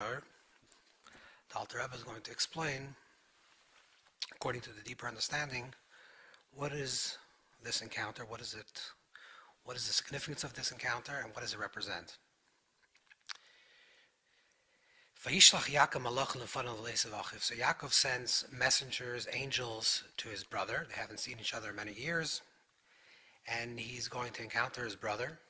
The Alter Rebbe is going to explain, according to the deeper understanding, what is this encounter, what is it, what is the significance of this encounter, and what does it represent. Vayishlach Yaakov malachim lefanav Esav. So Yaakov sends messengers, angels, to his brother. They haven't seen each other in many years, and he's going to encounter his brother,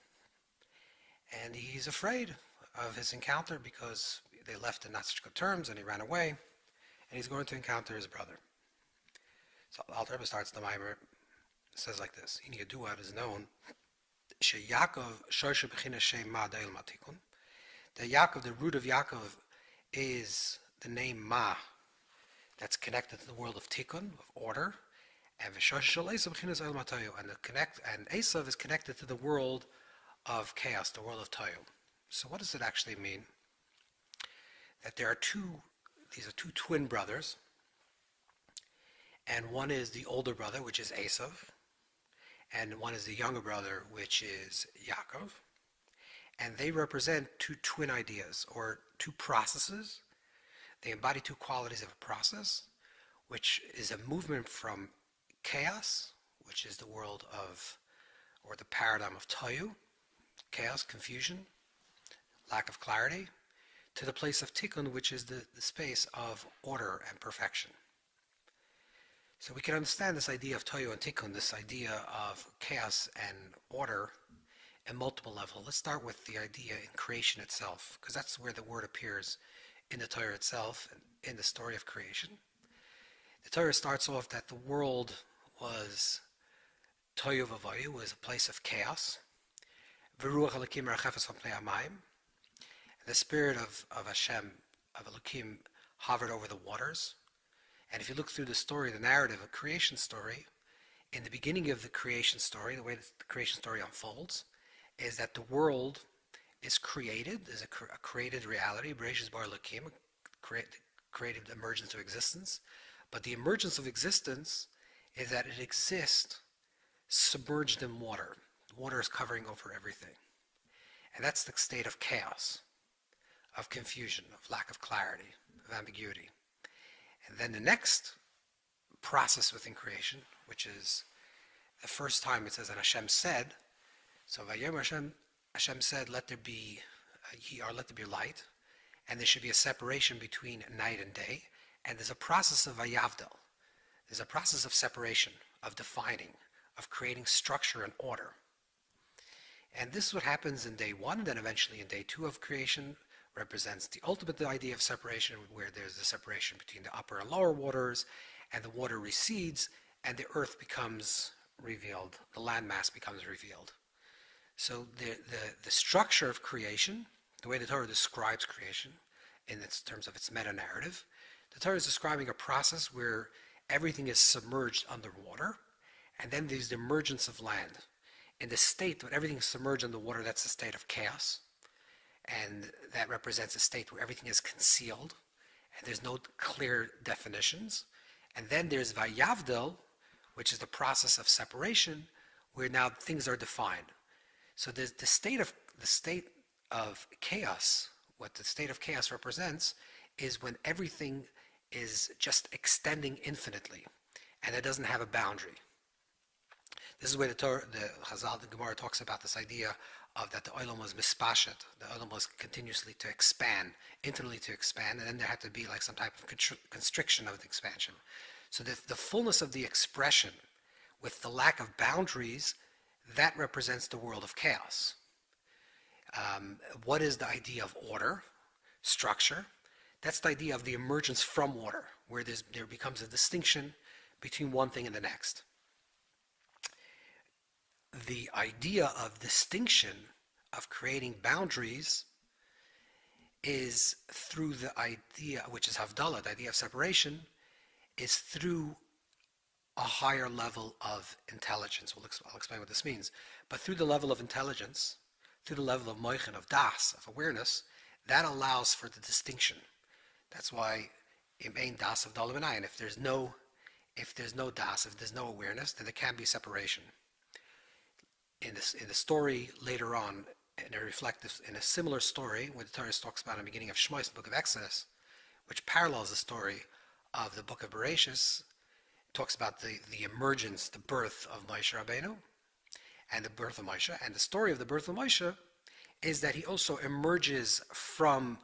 and he's afraid of his encounter because they left in not such good terms, and he ran away, and he's going to encounter his brother. So Alter Rebbe starts the Maimer. It says like this: In Yedua, it is known Yaakov shorshe b'china shem ma da'il ma Tikun. That Yaakov, the root of Yaakov, is the name Ma, that's connected to the world of Tikkun, of order, and Esav and Esav is connected to the world of chaos, the world of Toyu. So what does it actually mean? That these are two twin brothers, and one is the older brother, which is Esav, and one is the younger brother, which is Yaakov, and they represent two twin ideas, or two processes. They embody two qualities of a process, which is a movement from chaos, which is the world of, or the paradigm of Toyu, chaos, confusion, lack of clarity, to the place of Tikun, which is the space of order and perfection. So we can understand this idea of Toyu and Tikun, this idea of chaos and order, at multiple levels. Let's start with the idea in creation itself, because that's where the word appears in the Torah itself, in the story of creation. The Torah starts off that the world was Toyu v'Vayu, was a place of chaos. V'ruach Elokim rachefes al pnei hamayim. The spirit of Hashem, of Elokim, hovered over the waters. And if you look through the story, the narrative, a creation story, in the beginning of the creation story, the way the creation story unfolds, is that the world is created, is a created reality, Bereshis bar Elokim, created emergence to existence. But the emergence of existence is that it exists submerged in water. Water is covering over everything. And that's the state of chaos, of confusion, of lack of clarity, of ambiguity. And then the next process within creation, which is the first time it says that Hashem said, so Vayom Hashem said, let there be light, and there should be a separation between night and day, and there's a process of Vayavdel. There's a process of separation, of defining, of creating structure and order. And this is what happens in day one, then eventually in day two of creation, represents the ultimate idea of separation, where there's a separation between the upper and lower waters, and the water recedes, and the earth becomes revealed, the landmass becomes revealed. So the structure of creation, the way the Torah describes creation in its terms of its meta-narrative, the Torah is describing a process where everything is submerged underwater, and then there's the emergence of land. In the state when everything is submerged underwater, that's a state of chaos, and that represents a state where everything is concealed, and there's no clear definitions. And then there's Vayavdel, which is the process of separation, where now things are defined. So there's the state of chaos. What the state of chaos represents is when everything is just extending infinitely, and it doesn't have a boundary. This is where the Chazal, the Gemara talks about this idea of that the olam was mispashet, the olam was continuously to expand, infinitely to expand, and then there had to be like some type of constriction of the expansion. So the fullness of the expression with the lack of boundaries, that represents the world of chaos. What is the idea of order, structure? That's the idea of the emergence from order, where there becomes a distinction between one thing and the next. The idea of distinction, of creating boundaries, is through the idea, which is Havdalah, the idea of separation, is through a higher level of intelligence. I'll explain what this means. But through the level of intelligence, through the level of moichin, of das, of awareness, that allows for the distinction. That's why im ein das of dalam and if there's no das, if there's no awareness, then there can be separation. In the story later on, in a similar story, where the Torah talks about in the beginning of Shmos, the book of Exodus, which parallels the story of the book of Bereshis, talks about the emergence, the birth of Moshe Rabbeinu, and the birth of Moshe. And the story of the birth of Moshe is that he also emerges from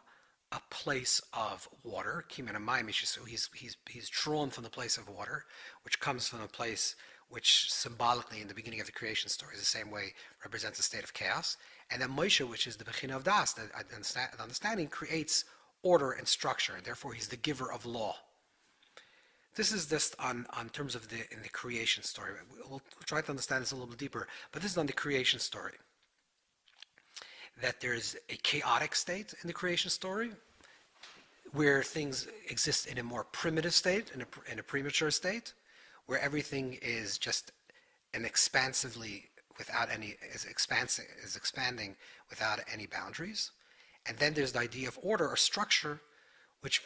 a place of water. So he's drawn from the place of water, which comes from a place which symbolically in the beginning of the creation story is the same way represents a state of chaos. And then Moshe, which is the Bechina of Das, the understanding, creates order and structure, and therefore he's the giver of law. This is just on terms of in the creation story. We'll try to understand this a little bit deeper, but this is on the creation story. That there's a chaotic state in the creation story, where things exist in a more primitive state, in a premature state, where everything is just an expanding without any boundaries. And then there's the idea of order or structure, which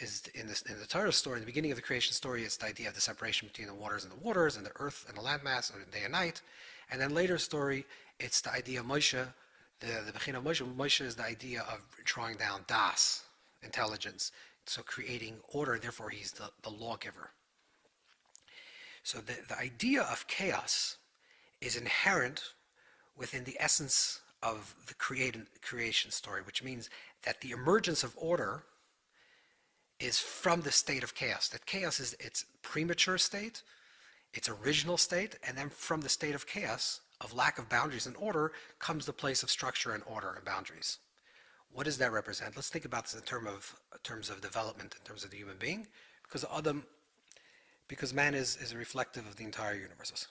is in the Torah story, in the beginning of the creation story, it's the idea of the separation between the waters, and the earth and the landmass, or day and night. And then later story, it's the idea of Moshe, the Bechina of Moshe. Moshe is the idea of drawing down Das, intelligence, so creating order, therefore he's the lawgiver. So the idea of chaos is inherent within the essence of the creation story, which means that the emergence of order is from the state of chaos. That chaos is its premature state, its original state, and then from the state of chaos, of lack of boundaries and order, comes the place of structure and order and boundaries. What does that represent? Let's think about this in terms of development, in terms of the human being, because man is a reflective of the entire universe.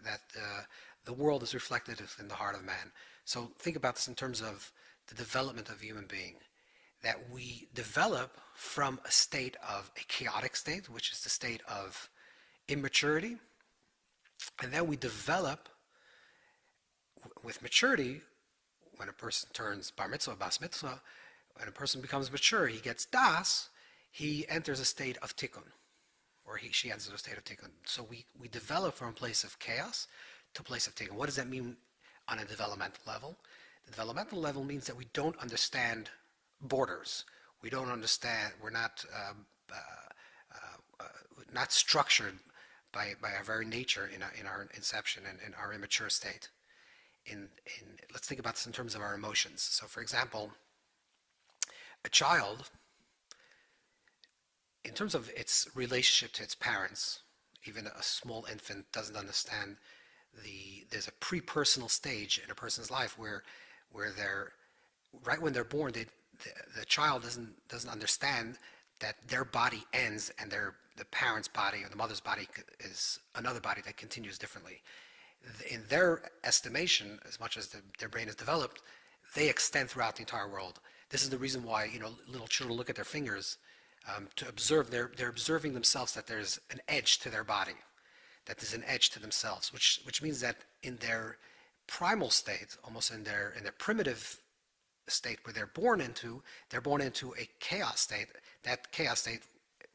That the world is reflected in the heart of man. So think about this in terms of the development of a human being, that we develop from a state of a chaotic state, which is the state of immaturity, and then we develop with maturity. When a person turns bar mitzvah, bas mitzvah, when a person becomes mature, he gets das, he enters a state of tikkun, or she enters a state of tikkun. So we develop from a place of chaos to a place of tikkun. What does that mean on a developmental level? The developmental level means that we don't understand borders. We don't understand, we're not structured by our very nature in our inception and in our immature state. Let's think about this in terms of our emotions. So for example, a child, in terms of its relationship to its parents, even a small infant doesn't understand there's a pre-personal stage in a person's life where they're, right when they're born, the child doesn't understand that their body ends and the parent's body or the mother's body is another body that continues differently. In their estimation, as much as their brain is developed, they extend throughout the entire world. This is the reason why little children look at their fingers to observe. They're observing themselves, that there's an edge to their body, that there's an edge to themselves, which means that in their primal state, almost in their primitive state where they're born into a chaos state. That chaos state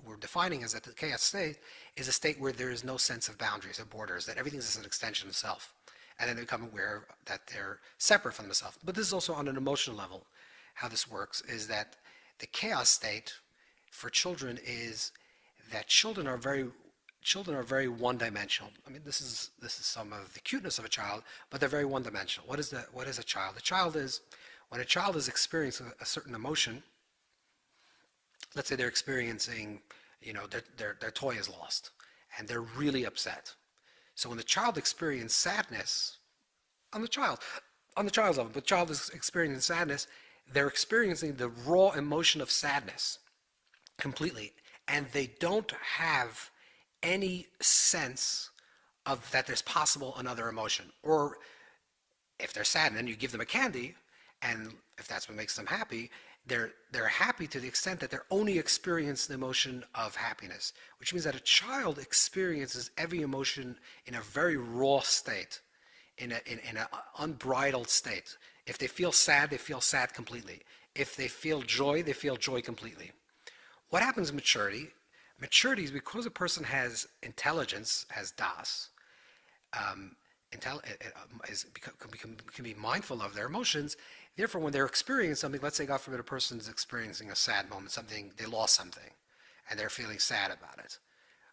we're defining as that the chaos state is a state where there is no sense of boundaries or borders, that everything is an extension of self. And then they become aware that they're separate from themselves. But this is also on an emotional level. How this works is that the chaos state for children is that children are very one-dimensional. I mean, this is some of the cuteness of a child, but they're very one-dimensional. What is a child? When a child is experiencing a certain emotion, let's say they're experiencing, their toy is lost, and they're really upset. So when the child experiences sadness, on the child's level, but the child is experiencing sadness, they're experiencing the raw emotion of sadness completely, and they don't have any sense of that there's possible another emotion. Or if they're sad and then you give them a candy, and if that's what makes them happy, they're happy to the extent that they're only experiencing the emotion of happiness, which means that a child experiences every emotion in a very raw state, in an unbridled state. If they feel sad, they feel sad completely. If they feel joy, they feel joy completely. What happens in maturity? Maturity is because a person has intelligence, has das, can be mindful of their emotions. Therefore, when they're experiencing something, let's say, God forbid, a person is experiencing a sad moment, something, they lost something, and they're feeling sad about it.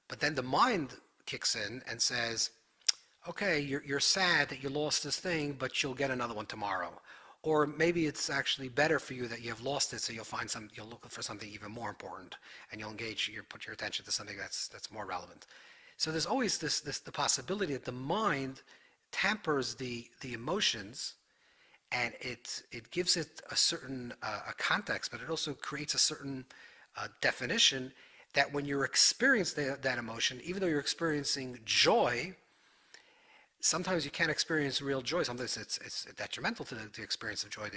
But then the mind kicks in and says, okay, you're sad that you lost this thing, but you'll get another one tomorrow. Or maybe it's actually better for you that you have lost it, so you'll look for something even more important, and you'll put your attention to something that's more relevant. So there's always the possibility that the mind tampers the emotions, and it gives it a certain a context, but it also creates a certain definition that when you're experiencing that emotion, even though you're experiencing joy, sometimes you can't experience real joy. Sometimes it's detrimental to the experience of joy,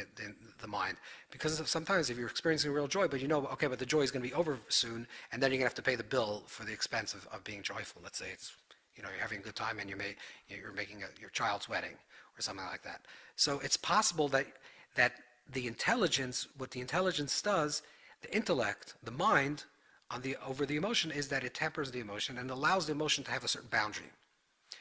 the mind. Because sometimes if you're experiencing real joy, but okay, but the joy is going to be over soon, and then you're going to have to pay the bill for the expense of being joyful. Let's say it's, you're having a good time and you're making your child's wedding or something like that. So it's possible that the intelligence, what the intelligence does, the intellect, the mind, over the emotion, is that it tempers the emotion and allows the emotion to have a certain boundary.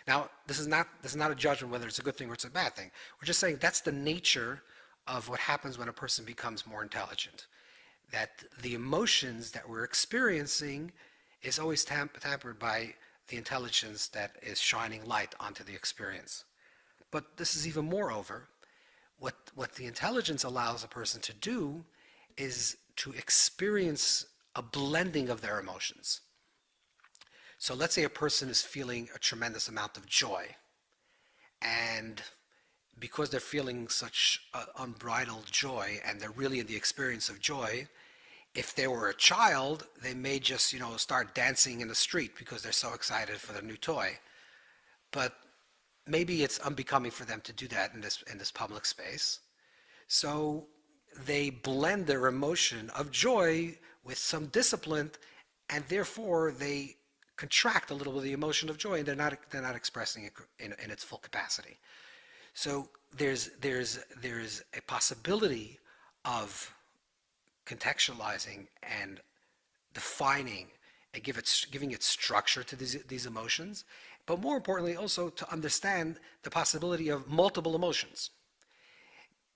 Now, this is not a judgment whether it's a good thing or it's a bad thing. We're just saying that's the nature of what happens when a person becomes more intelligent. That the emotions that we're experiencing is always tempered by the intelligence that is shining light onto the experience. But this is even moreover, what the intelligence allows a person to do is to experience a blending of their emotions. So let's say a person is feeling a tremendous amount of joy, and because they're feeling such unbridled joy and they're really in the experience of joy, if they were a child, they may just start dancing in the street because they're so excited for the new toy. But maybe it's unbecoming for them to do that in this public space. So they blend their emotion of joy with some discipline, and therefore they contract a little bit of the emotion of joy, and they're not expressing it in its full capacity. So there's a possibility of contextualizing and defining and giving it structure to these emotions, but more importantly also to understand the possibility of multiple emotions.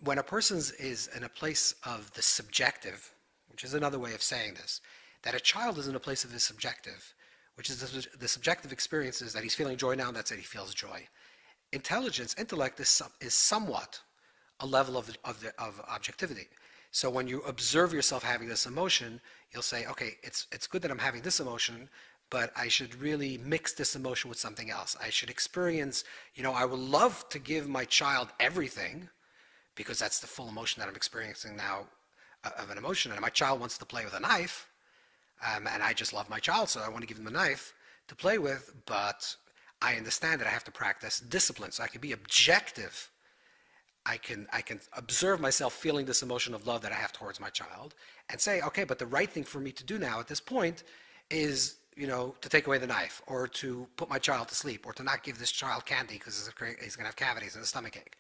When a person is in a place of the subjective, which is another way of saying this, that a child is in a place of the subjective, which is the subjective experiences that he's feeling joy now, and that's it, he feels joy. Intellect is somewhat a level of objectivity. So when you observe yourself having this emotion, you'll say, okay, it's good that I'm having this emotion, but I should really mix this emotion with something else. I should experience, I would love to give my child everything, because that's the full emotion that I'm experiencing now of an emotion. And my child wants to play with a knife, and I just love my child, so I want to give him a knife to play with, but I understand that I have to practice discipline, so I can be objective. I can observe myself feeling this emotion of love that I have towards my child and say, okay, but the right thing for me to do now at this point is, to take away the knife, or to put my child to sleep, or to not give this child candy because he's going to have cavities and a stomachache.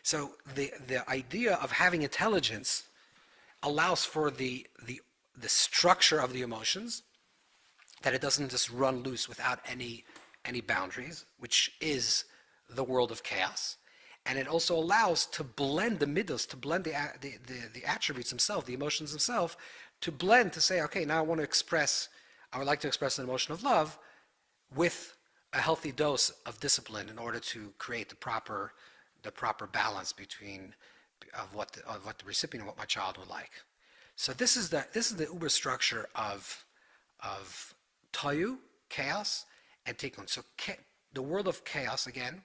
So the idea of having intelligence allows for the structure of the emotions, that it doesn't just run loose without any boundaries, which is the world of chaos. And it also allows to blend the middos, to blend the attributes themselves, the emotions themselves, to blend, to say, okay, now I would like to express an emotion of love with a healthy dose of discipline in order to create the proper balance between what the recipient and what my child would like. So this is the uber structure of Toyu, chaos, and Tikun. So the world of chaos, again,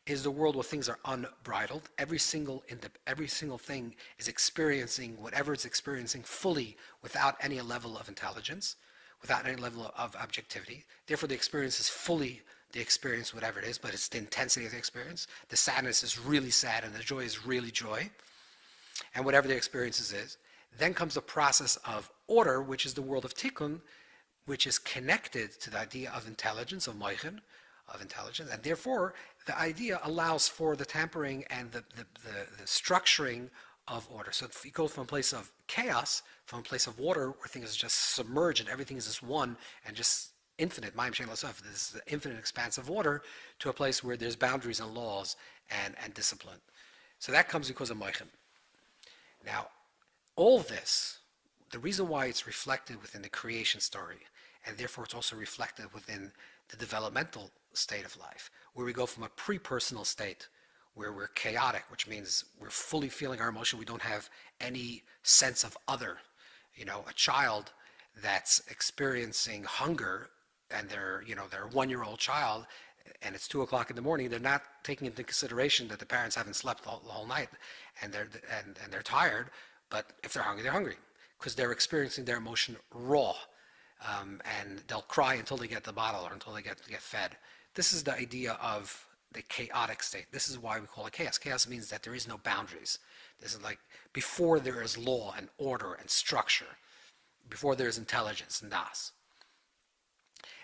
is the world where things are unbridled. Every single thing is experiencing whatever it's experiencing fully, without any level of intelligence, without any level of objectivity. Therefore, the experience is fully the experience, whatever it is, but it's the intensity of the experience. The sadness is really sad, and the joy is really joy, and whatever the experience is. Then comes the process of order, which is the world of Tikkun, which is connected to the idea of intelligence, of moichin, of intelligence, and therefore the idea allows for the tampering and the structuring of order. So if you go from a place of chaos, from a place of water where things are just submerged and everything is just one and just infinite, Mayim Shein L'Sof, this is the infinite expanse of water, to a place where there's boundaries and laws and discipline. So that comes because of Moichin. Now, all this, the reason why it's reflected within the creation story, and therefore it's also reflected within the developmental state of life, where we go from a pre-personal state, where we're chaotic, which means we're fully feeling our emotion, we don't have any sense of other. A child that's experiencing hunger, and they're a 1-year-old child, and it's 2 o'clock in the morning, they're not taking into consideration that the parents haven't slept the whole night, and they're tired. But if they're hungry, because they're experiencing their emotion raw, and they'll cry until they get the bottle or until they get fed. This is the idea of the chaotic state. This is why we call it chaos. Chaos means that there is no boundaries. This is like before there is law and order and structure, before there is intelligence and das.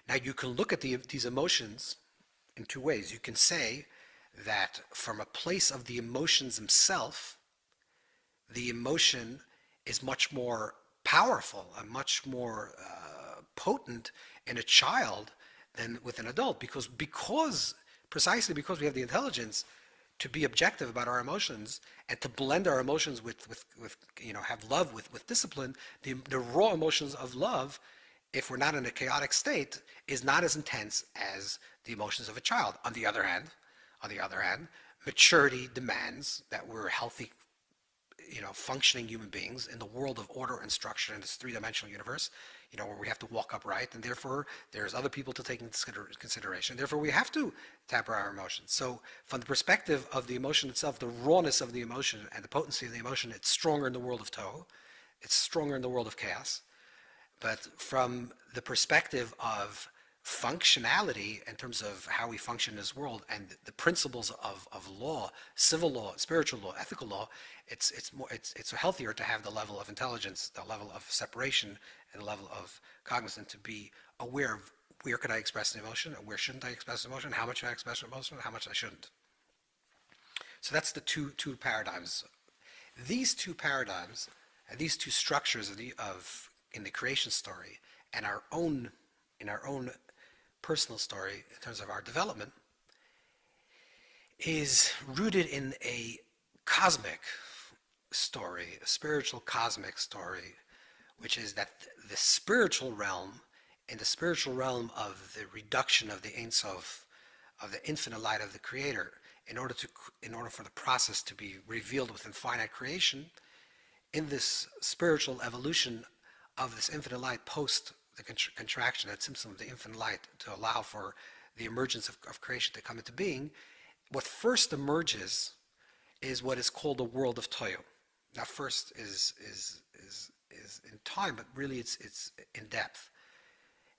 Now you can look at these emotions in two ways. You can say that from a place of the emotions themselves, the emotion is much more powerful and much more potent in a child than with an adult, precisely because we have the intelligence to be objective about our emotions and to blend our emotions with have love with discipline. The raw emotions of love, if we're not in a chaotic state, is not as intense as the emotions of a child. On the other hand, maturity demands that we're healthy, functioning human beings in the world of order and structure in this three-dimensional universe, where we have to walk upright, and therefore there's other people to take into consideration. Therefore, we have to temper our emotions. So from the perspective of the emotion itself, the rawness of the emotion and the potency of the emotion, it's stronger in the world of Tohu. It's stronger in the world of chaos. But from the perspective of functionality in terms of how we function in this world and the principles of law, civil law, spiritual law, ethical law, it's healthier to have the level of intelligence, the level of separation, and the level of cognizance to be aware of where could I express an emotion and where shouldn't I express an emotion, how much should I express an emotion, and how much I shouldn't. So that's the two paradigms. These two paradigms and these two structures in the creation story and in our own personal story in terms of our development is rooted in a cosmic story, a spiritual cosmic story, which is that the spiritual realm, in the spiritual realm of the reduction of the Esav, of the infinite light of the Creator, in order for the process to be revealed within finite creation, in this spiritual evolution of this infinite light post the contraction, that symptom of the infinite light, to allow for the emergence of creation to come into being, what first emerges is what is called the world of Toyu. Now, first is in time, but really it's in depth.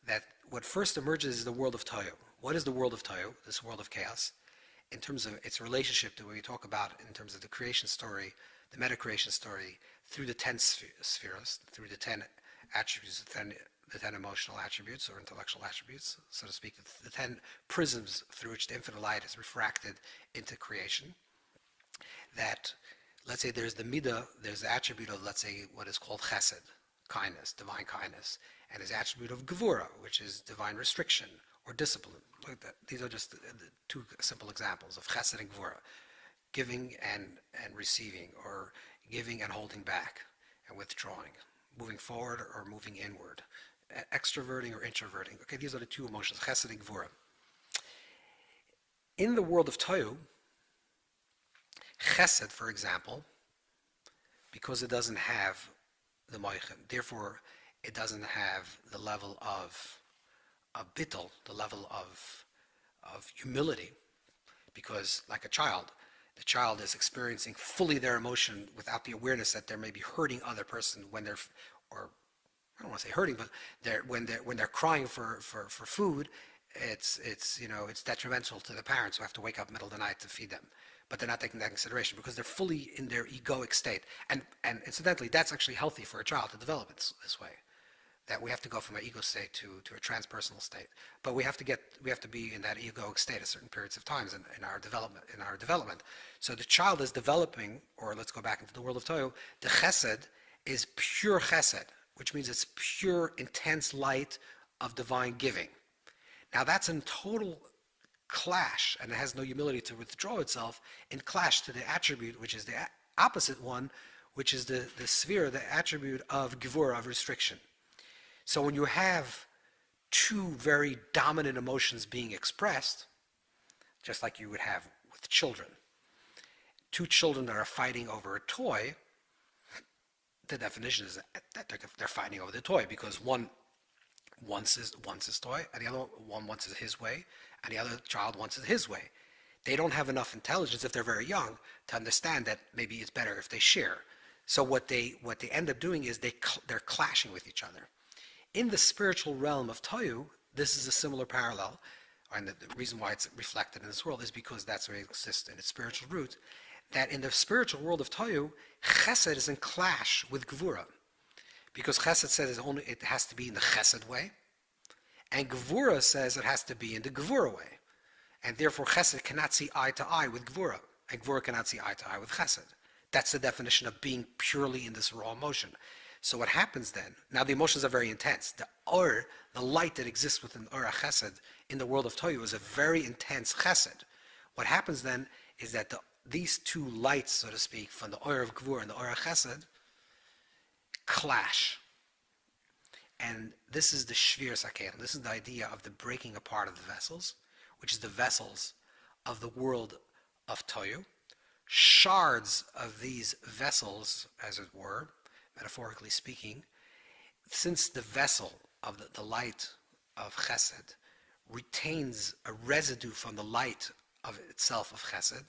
That what first emerges is the world of Toyu. What is the world of Toyu? This world of chaos, in terms of its relationship to what we talk about in terms of the creation story, the meta-creation story, through the 10 spheres, through the 10 attributes, the 10 emotional attributes or intellectual attributes, so to speak, the 10 prisms through which the infinite light is refracted into creation. That, let's say there's the midah, there's the attribute of, let's say, what is called chesed, kindness, divine kindness, and his attribute of gevura, which is divine restriction or discipline. Look at that. These are just the two simple examples of chesed and gevura, giving and receiving, or giving and holding back and withdrawing, moving forward or moving inward, extroverting or introverting. Okay, these are the two emotions, chesed and gevura. In the world of Toyu, chesed, for example, because it doesn't have the moichin, therefore it doesn't have the level of bittul, the level of humility, because like a child, the child is experiencing fully their emotion without the awareness that they're maybe hurting other person when they're, or I don't want to say hurting, but when they're crying for food, it's detrimental to the parents who have to wake up in the middle of the night to feed them. But they're not taking that into consideration because they're fully in their egoic state. And incidentally, that's actually healthy for a child to develop this way. That we have to go from an ego state to a transpersonal state. But we have to be in that egoic state at certain periods of times in our development. So the child is developing, or let's go back into the world of Toyu, the chesed is pure chesed, which means it's pure, intense light of divine giving. Now that's in total clash, and it has no humility to withdraw itself, in clash to the attribute, which is the opposite one, which is the sphere, the attribute of gevura, of restriction. So when you have two very dominant emotions being expressed, just like you would have with children, two children that are fighting over a toy, the definition is that they're fighting over the toy because one wants his toy, and the other one wants it his way, and the other child wants it his way. They don't have enough intelligence if they're very young to understand that maybe it's better if they share. So what they end up doing is they're clashing with each other. In the spiritual realm of Toyu, this is a similar parallel, and the reason why it's reflected in this world is because that's where it exists in its spiritual root, that in the spiritual world of Toyu, Chesed is in clash with Gevura. Because Chesed says it has to be in the Chesed way, and Gevura says it has to be in the Gevura way. And therefore Chesed cannot see eye to eye with Gevura, and Gevura cannot see eye to eye with Chesed. That's the definition of being purely in this raw emotion. So what happens then? Now the emotions are very intense. The Ohr, the light that exists within Ohr Chesed in the world of Toyu, is a very intense Chesed. What happens then is that these two lights, so to speak, from the Ohr of Gevura and the Ohr Chesed, clash. And this is the Shvir Sakelim. This is the idea of the breaking apart of the vessels, which is the vessels of the world of Toyu. Shards of these vessels, as it were, metaphorically speaking, since the vessel of the light of Chesed retains a residue from the light of itself of Chesed,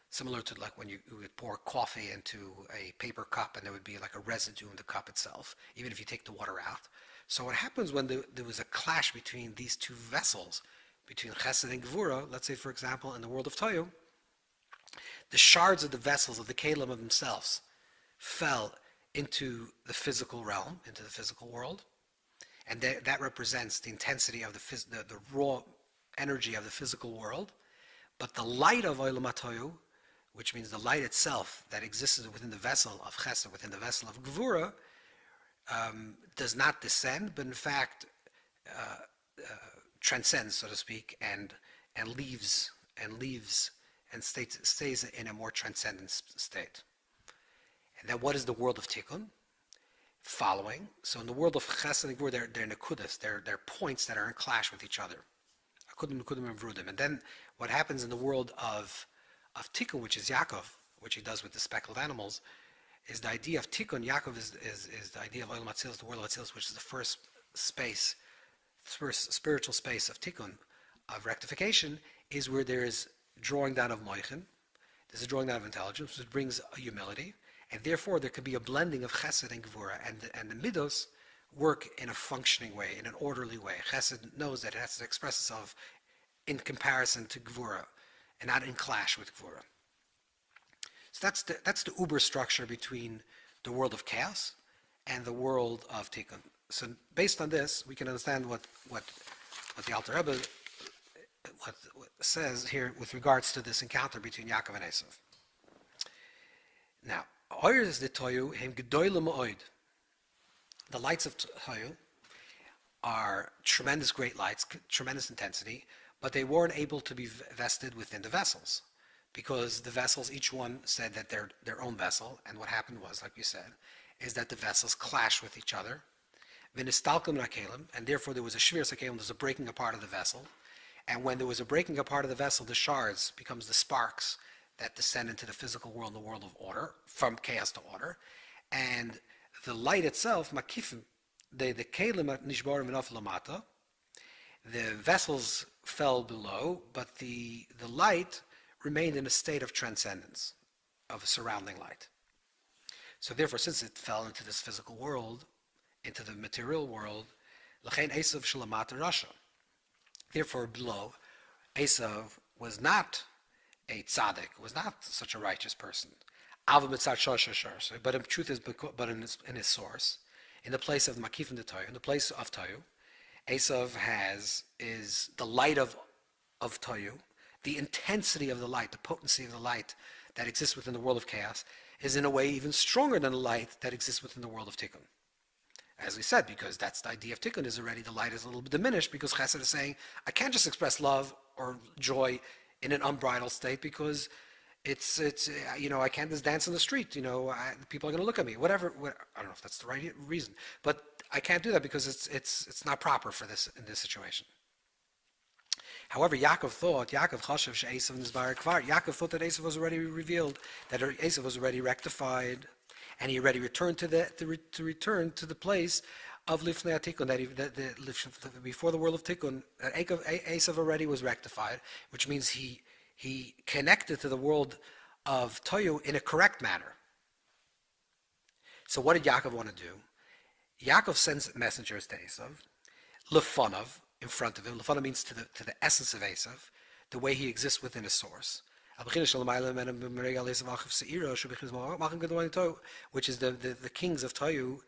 similar to like when you would pour coffee into a paper cup and there would be like a residue in the cup itself, even if you take the water out. So what happens when there was a clash between these two vessels, between Chesed and Gevura, let's say for example in the world of Toyu, the shards of the vessels of the Kalim of themselves fell into the physical realm, into the physical world, and that represents the intensity of the raw energy of the physical world. But the light of Olam HaToyu, which means the light itself that exists within the vessel of Chesed, within the vessel of Gevura, does not descend, but in fact transcends, so to speak, and leaves and stays in a more transcendent state. And then what is the world of Tikkun? Following. So in the world of Chesed and Gevura, they're nekudas, they're points that are in clash with each other. And then what happens in the world of Tikkun, which is Yaakov, which he does with the speckled animals, is the idea of Tikkun. Yaakov is the idea of Olam HaTzilus, the world of Atzilus, which is the first spiritual space of Tikkun, of rectification, is where there is drawing down of moichin, there's a drawing down of intelligence, which brings a humility, and therefore there could be a blending of Chesed and Gevura, and the Midos work in a functioning way, in an orderly way. Chesed knows that it has to express itself in comparison to Gevura, and not in clash with Gevura. So that's the uber structure between the world of chaos and the world of Tikkun. So based on this, we can understand what the Alter Rebbe what says here with regards to this encounter between Yaakov and Esav. Now, Ohr is the Toyu hem gedoyle ma'od. The lights of Toyu are tremendous great lights, tremendous intensity, but they weren't able to be vested within the vessels, because the vessels, each one said that they're their own vessel, and what happened was, like we said, is that the vessels clash with each other, and therefore there was a shvir sakelim, there's a breaking apart of the vessel, and when there was a breaking apart of the vessel, the shards becomes the sparks that descend into the physical world, the world of order, from chaos to order, and the light itself, makifim, the kelim nishbarim enough lamata, the vessels fell below, but the light remained in a state of transcendence, of a surrounding light. So therefore, since it fell into this physical world, into the material world, l'chein Esav shalamata rasha. Therefore, below, Esav was not a tzaddik, was not such a righteous person. But the truth is, but in his source, in the place of Makif and the Toyu, in the place of Toyu, Esav is the light of Toyu, the intensity of the light, the potency of the light that exists within the world of chaos, is in a way even stronger than the light that exists within the world of Tikkun. As we said, because that's the idea of Tikkun, is already the light is a little bit diminished, because Chesed is saying, I can't just express love or joy in an unbridled state, because it's I can't just dance in the street, people are going to look at me, whatever, I don't know if that's the right reason, but I can't do that because it's not proper for this, in this situation. However, Yaakov thought that Esav was already revealed, that Esav was already rectified, and he already returned to return to the place of Lifnei Tikun, that before the world of Tikkun, that Esav already was rectified, which means he connected to the world of Toyu in a correct manner. So what did Yaakov want to do? Yaakov sends messengers to Esav, Lefanov, in front of him. Lefanov means to the essence of Esav, the way he exists within a source. Which is the kings of Toyu.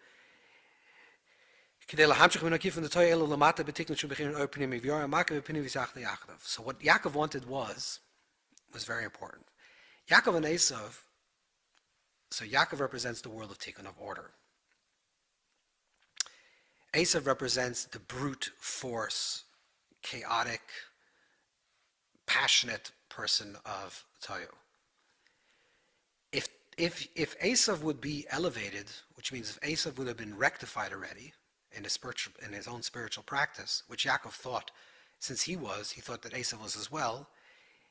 So what Yaakov wanted was very important. Yaakov and Esav, so Yaakov represents the world of Tikkun, of order. Esav represents the brute force, chaotic, passionate person of Toyu. If Esav would be elevated, which means if Esav would have been rectified already in his own spiritual practice, which Yaakov thought, since he thought that Esav was as well,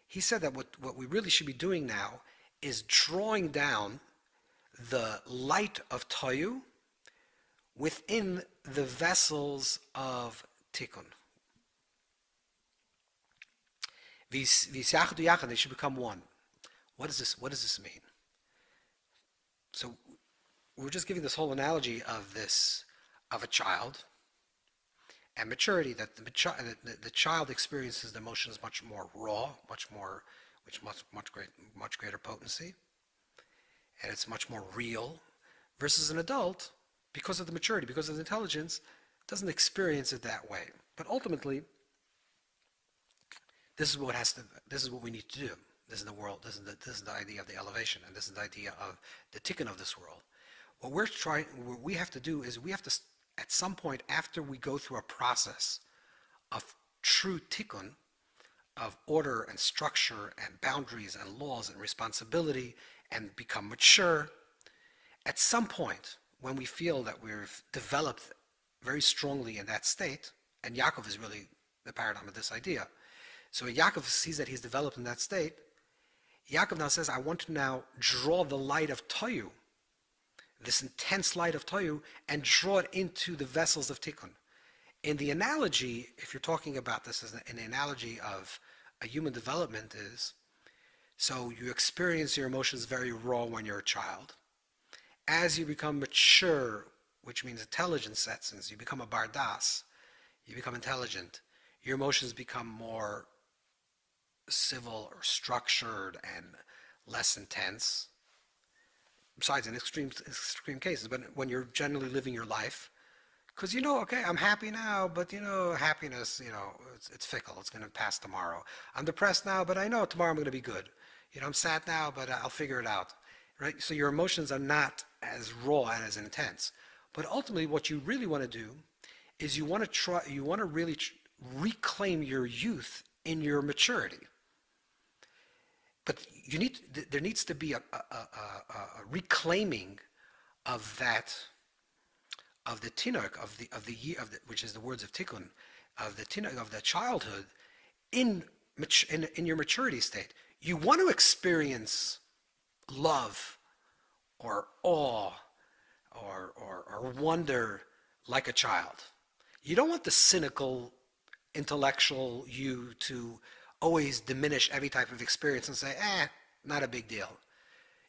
he said that what we really should be doing now is drawing down the light of Toyu within the vessels of Tikkun. They should become one. What does this mean? So we're just giving this whole analogy of a child and maturity, that the child experiences the emotions much more raw, much greater potency, and it's much more real, versus an adult, because of the maturity, because of the intelligence, doesn't experience it that way. But ultimately, this is what we need to do. This is the world. This is the idea of the elevation, and this is the idea of the tikkun of this world. What we have to do is we have to, at some point after we go through a process of true tikkun, of order and structure and boundaries and laws and responsibility, and become mature, at some point when we feel that we've developed very strongly in that state, and Yaakov is really the paradigm of this idea. So Yaakov sees that he's developed in that state. Yaakov now says, I want to now draw the light of Toyu, this intense light of Toyu, and draw it into the vessels of Tikkun. In the analogy, if you're talking about this as an analogy of a human development, is, so you experience your emotions very raw when you're a child. As you become mature, which means intelligence sets in, you become a bardas, you become intelligent, your emotions become more civil or structured and less intense. Besides in extreme cases, but when you're generally living your life, because okay, I'm happy now, but happiness, it's fickle. It's going to pass tomorrow. I'm depressed now, but I know tomorrow I'm going to be good. I'm sad now, but I'll figure it out. Right? So your emotions are not as raw and as intense. But ultimately, what you really want to do is you want to really reclaim your youth in your maturity. But there needs to be a reclaiming of that, of the tinok, which is the words of Tikkun, of the tinok, of the childhood, in your maturity state. You want to experience love, or awe, or wonder like a child. You don't want the cynical, intellectual you to always diminish every type of experience and say, not a big deal.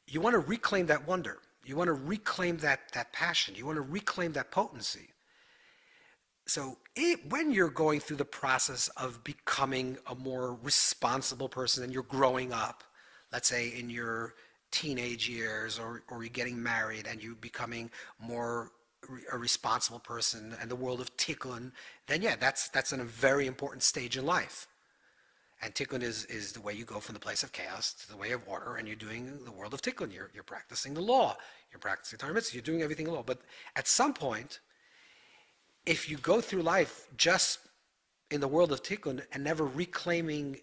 You want to reclaim that wonder. You want to reclaim that passion. You want to reclaim that potency. So when you're going through the process of becoming a more responsible person and you're growing up, let's say in your teenage years, or you're getting married and you're becoming more a responsible person and the world of Tikkun, then that's a very important stage in life. And Tikkun is the way you go from the place of chaos to the way of order, and you're doing the world of Tikkun. You're practicing the law. You're practicing Torah mitzvahs. You're doing everything in law. But at some point, if you go through life just in the world of Tikkun and never reclaiming,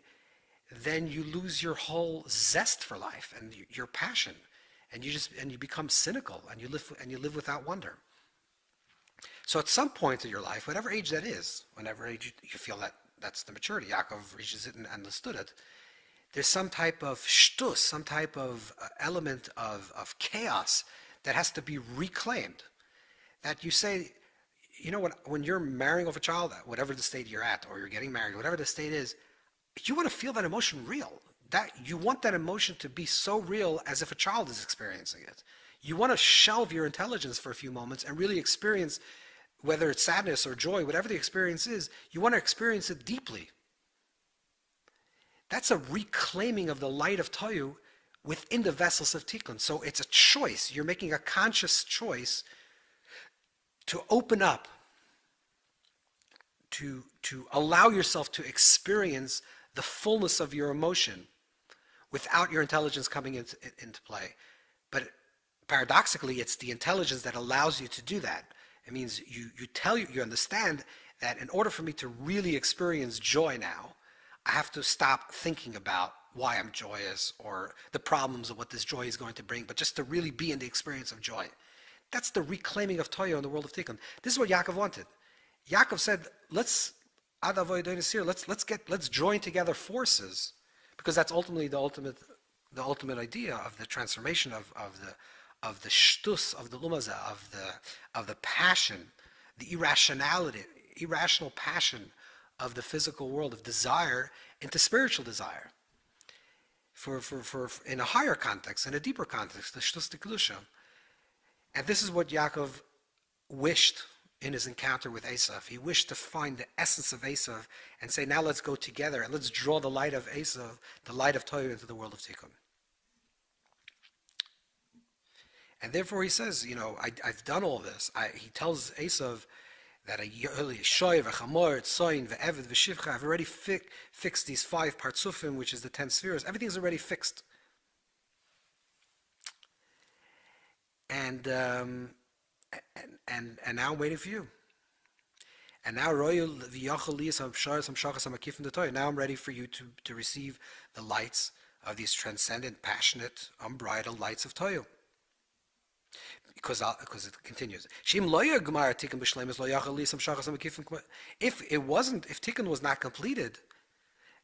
then you lose your whole zest for life and your passion, and you become cynical, and you live without wonder. So at some point in your life, whatever age that is, whenever age you feel that that's the maturity, Yaakov reaches it and understood it, there's some type of shtus, some type of element of chaos that has to be reclaimed. That you say, you know what, when you're marrying off a child, whatever the state you're at, or you're getting married, whatever the state is, you want to feel that emotion real. That you want that emotion to be so real as if a child is experiencing it. You want to shelve your intelligence for a few moments and really experience, whether it's sadness or joy, whatever the experience is, you want to experience it deeply. That's a reclaiming of the light of Toyu within the vessels of Tikun. So it's a choice. You're making a conscious choice to open up, to allow yourself to experience the fullness of your emotion without your intelligence coming into play. But paradoxically, it's the intelligence that allows you to do that. It means you understand that in order for me to really experience joy now, I have to stop thinking about why I'm joyous or the problems of what this joy is going to bring, but just to really be in the experience of joy. That's the reclaiming of Toyu in the world of Tikkun. This is what Yaakov wanted. Yaakov said, let's join together forces, because that's ultimately the ultimate idea of the transformation of the shtus, of the lumaza, of the passion, the irrational passion of the physical world, of desire into spiritual desire. For in a higher context, in a deeper context, the shtus de kedusha. And this is what Yaakov wished in his encounter with Esav. He wished to find the essence of Esav and say, now let's go together and let's draw the light of Esav, the light of Toyu, into the world of Tikkun. And therefore he says, I've done all this. He tells Esav that I've already fixed these 5 partsufim, which is the 10 spheres. Everything's already fixed. And now I'm waiting for you. And now now I'm ready for you to receive the lights of these transcendent, passionate, unbridled lights of Toyu. Because it continues. If Tikkun was not completed,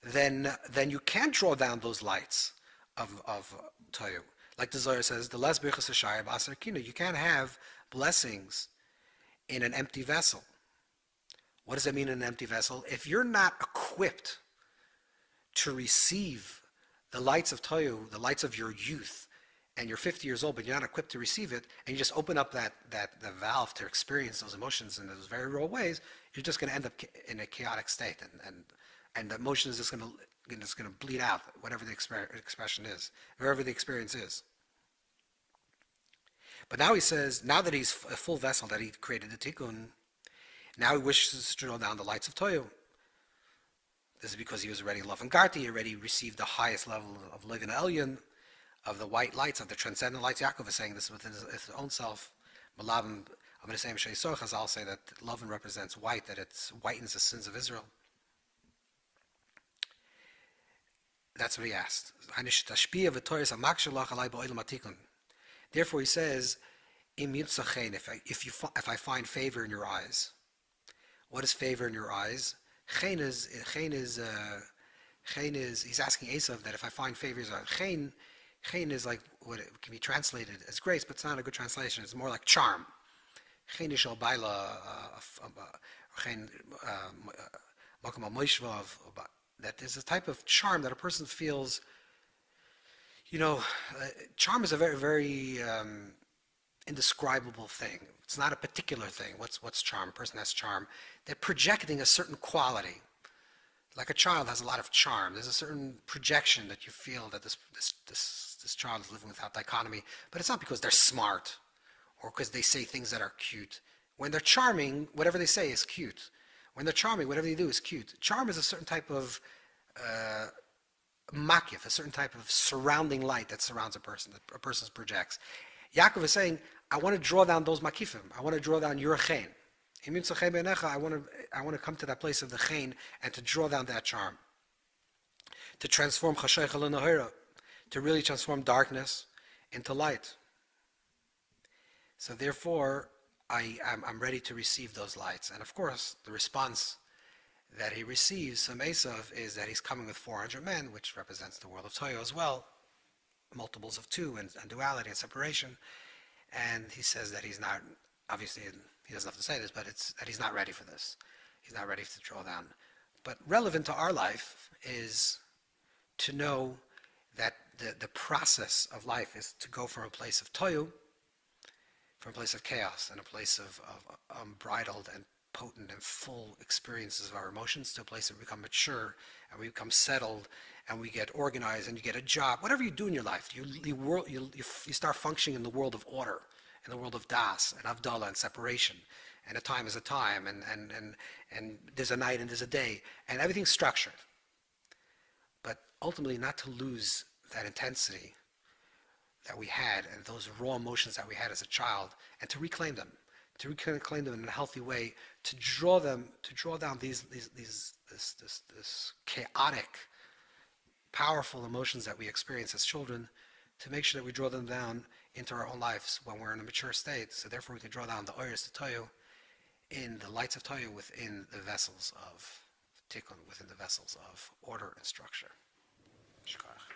then you can't draw down those lights of Toyu. Like the Zohar says, the les birchas hashayim asar kina. You can't have blessings in an empty vessel. What does that mean in an empty vessel? If you're not equipped to receive the lights of Toyu, the lights of your youth, and you're 50 years old, but you're not equipped to receive it, and you just open up the valve to experience those emotions in those very raw ways, you're just going to end up in a chaotic state, and the emotion is just going to bleed out, whatever the expression is, wherever the experience is. But now he says, now that he's a full vessel, that he created the Tikkun, now he wishes to draw down the lights of Toyu. This is because he was already Lov and Garti, he already received the highest level of Lev and Elyon, of the white lights, of the transcendent lights. Yaakov is saying this within his own self. I'm going to say I'll say that Lovin represents white, that it whitens the sins of Israel. That's what he asked. Therefore he says, if I find favor in your eyes. What is favor in your eyes? Chen is he's asking Esav that if I find favors, chen is like what it can be translated as grace, but it's not a good translation. It's more like charm. Chen is that there's a type of charm that a person feels. Charm is a very, very indescribable thing. It's not a particular thing. What's charm? A person has charm. They're projecting a certain quality. Like a child has a lot of charm. There's a certain projection that you feel that this child is living without dichotomy. But it's not because they're smart or because they say things that are cute. When they're charming, whatever they say is cute. When they're charming, whatever they do is cute. Charm is a certain type of makif, a certain type of surrounding light that surrounds a person, that a person projects. Yaakov is saying, I want to draw down those makifim. I want to draw down your chen. I want to come to that place of the chen and to draw down that charm. To transform chashaycha l'nahira, to really transform darkness into light. So therefore, I'm ready to receive those lights. And of course, the response that he receives from Esav is that he's coming with 400 men, which represents the world of Toyu as well, multiples of two and duality and separation. And he says that he's not, obviously he doesn't have to say this, but it's that he's not ready for this. He's not ready to draw down. But relevant to our life is to know that the process of life is to go from a place of Toyu, from a place of chaos and a place of unbridled and potent and full experiences of our emotions, to a place where we become mature and we become settled and we get organized and you get a job. Whatever you do in your life, you start functioning in the world of order, in the world of das and avdallah and separation. And a time is a time, and there's a night and there's a day, and everything's structured. But ultimately, not to lose that intensity that we had and those raw emotions that we had as a child, and to reclaim them in a healthy way, to draw down this chaotic, powerful emotions that we experience as children, to make sure that we draw them down into our own lives when we're in a mature state. So therefore, we can draw down the Oyers to Toyu, in the lights of Toyu, within the vessels of Tikkun, within the vessels of order and structure. Shkach.